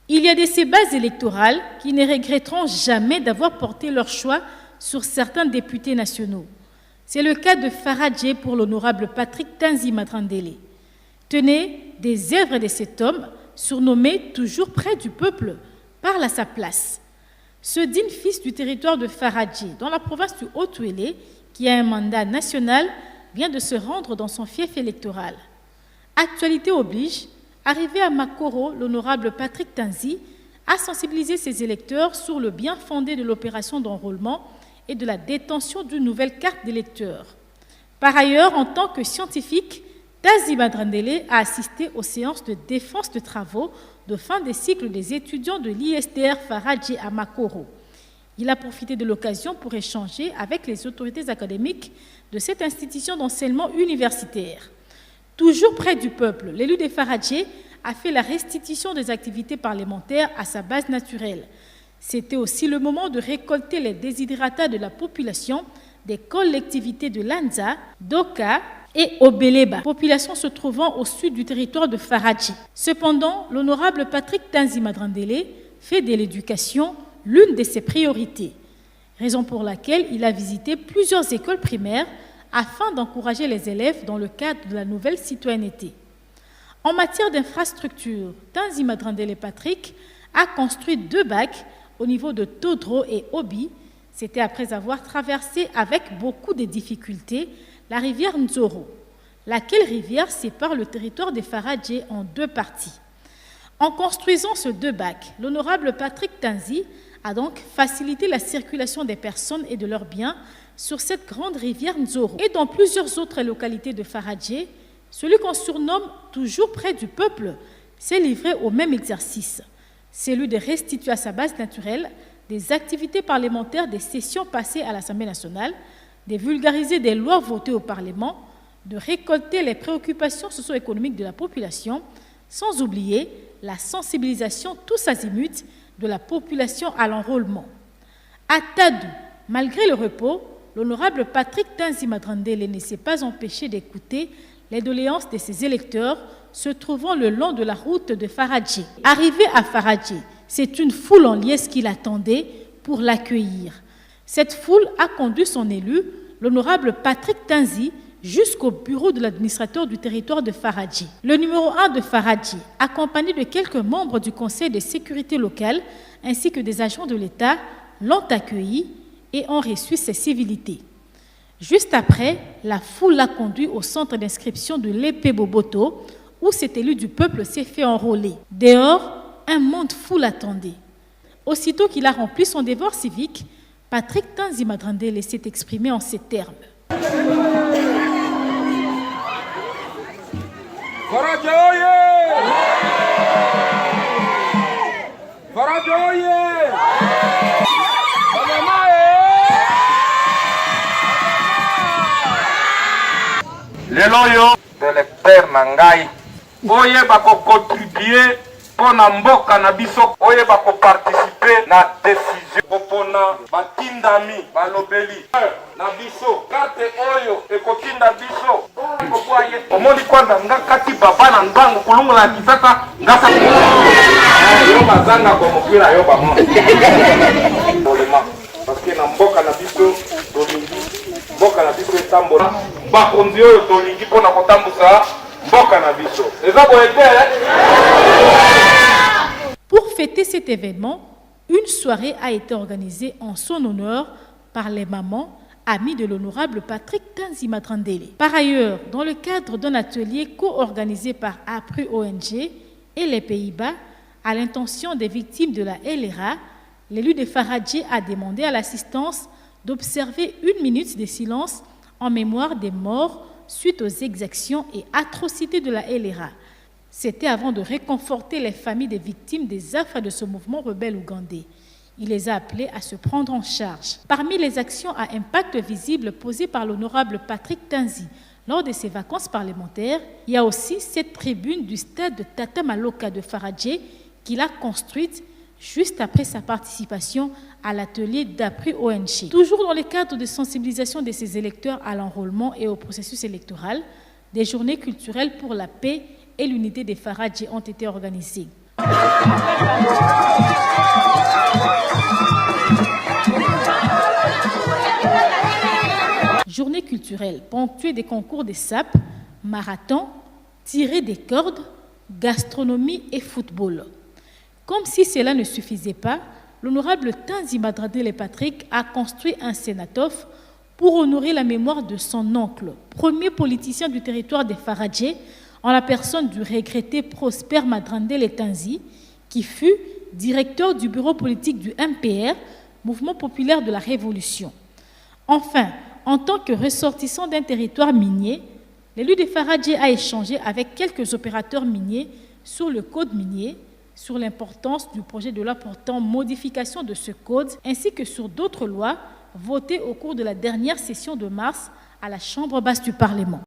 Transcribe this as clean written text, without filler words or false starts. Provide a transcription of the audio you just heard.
Il y a de ces bases électorales qui ne regretteront jamais d'avoir porté leur choix sur certains députés nationaux. C'est le cas de Faradje pour l'honorable Patrick Tanzi Matrandele. Tenez, des œuvres de cet homme, surnommé toujours près du peuple, parlent à sa place. Ce digne fils du territoire de Faradje, dans la province du Haut-Ouélé, qui a un mandat national, vient de se rendre dans son fief électoral. Actualité oblige, arrivé à Makoro, l'honorable Patrick Tanzi a sensibilisé ses électeurs sur le bien fondé de l'opération d'enrôlement et de la détention d'une nouvelle carte d'électeur. Par ailleurs, en tant que scientifique, Tanzi Matrandele a assisté aux séances de défense de travaux de fin de cycle des étudiants de l'ISDR Faradje à Makoro. Il a profité de l'occasion pour échanger avec les autorités académiques de cette institution d'enseignement universitaire. Toujours près du peuple, l'élu de Faradje a fait la restitution des activités parlementaires à sa base naturelle. C'était aussi le moment de récolter les desiderata de la population des collectivités de Lanza, Doka et Obeleba, population se trouvant au sud du territoire de Faradje. Cependant, l'honorable Patrick Tanzi Matrandele fait de l'éducation l'une de ses priorités, raison pour laquelle il a visité plusieurs écoles primaires afin d'encourager les élèves dans le cadre de la nouvelle citoyenneté. En matière d'infrastructure, Tanzi Matrandele Patrick a construit 2 bacs au niveau de Todro et Obi. C'était après avoir traversé avec beaucoup de difficultés la rivière Nzoro, laquelle rivière sépare le territoire de Faradje en 2 parties. En construisant ce 2 bacs, l'honorable Patrick Tanzi a donc facilité la circulation des personnes et de leurs biens sur cette grande rivière Nzoro. Et dans plusieurs autres localités de Faradje, celui qu'on surnomme toujours près du peuple s'est livré au même exercice, celui de restituer à sa base naturelle des activités parlementaires des sessions passées à l'Assemblée nationale, de vulgariser des lois votées au Parlement, de récolter les préoccupations socio-économiques de la population, sans oublier la sensibilisation tous azimuts de la population à l'enrôlement. À Tadou, malgré le repos, l'honorable Patrick Tanzi Matrandele ne s'est pas empêché d'écouter les doléances de ses électeurs se trouvant le long de la route de Faradje. Arrivé à Faradje, c'est une foule en liesse qui l'attendait pour l'accueillir. Cette foule a conduit son élu, l'honorable Patrick Tanzi, jusqu'au bureau de l'administrateur du territoire de Faradje. Le numéro 1 de Faradje, accompagné de quelques membres du Conseil de sécurité locale ainsi que des agents de l'État, l'ont accueilli et ont reçu ses civilités. Juste après, la foule l'a conduit au centre d'inscription de l'épée Boboto, où cet élu du peuple s'est fait enrôler. Dehors, un monde fou l'attendait. Aussitôt qu'il a rempli son devoir civique, Patrick Tanzi Matrandele s'est exprimé en ces termes. Faradje oye! Faradje oye! Lelo yo de l'électeur Nangai oye bako contribuer pour na mboka na biso oye bako participer na décision popona batindami balobeli na biso carte oyo ekotinda biso kokwaye omoni kwanza ngakati baba na ndango kulungula kisaka ngasa yo bazanga kwa mupira yo bamo polema parce que na mboka na biso dolingi mboka na biso etambola bakonzi oyo tolingi mpona kotambusa mboka na biso eza boyete. Pour fêter cet événement, une soirée a été organisée en son honneur par les mamans amies de l'honorable Patrick Tanzi Matrandele. Par ailleurs, dans le cadre d'un atelier co-organisé par APRU ONG et les Pays-Bas, à l'intention des victimes de la LRA, l'élu de Faradje a demandé à l'assistance d'observer 1 minute de silence en mémoire des morts suite aux exactions et atrocités de la LRA. C'était avant de réconforter les familles des victimes des affres de ce mouvement rebelle ougandais. Il les a appelés à se prendre en charge. Parmi les actions à impact visible posées par l'honorable Patrick Tanzi lors de ses vacances parlementaires, il y a aussi cette tribune du stade de Tata Maloka de Faradje qu'il a construite juste après sa participation à l'atelier d'APRU ONG. Toujours dans le cadre de sensibilisation de ses électeurs à l'enrôlement et au processus électoral, des journées culturelles pour la paix et l'unité des Faradje ont été organisées. Journée culturelle ponctuée des concours des SAP, marathon, tirer des cordes, gastronomie et football. Comme si cela ne suffisait pas, l'honorable Tanzi Madradele Patrick a construit un Sénatof pour honorer la mémoire de son oncle, premier politicien du territoire des Faradjé, en la personne du regretté Prosper Madrandele Tanzi, qui fut directeur du bureau politique du MPR, Mouvement populaire de la Révolution. Enfin, en tant que ressortissant d'un territoire minier, l'élu des Faradjé a échangé avec quelques opérateurs miniers sur le code minier, sur l'importance du projet de loi portant modification de ce code, ainsi que sur d'autres lois votées au cours de la dernière session de mars à la Chambre basse du Parlement.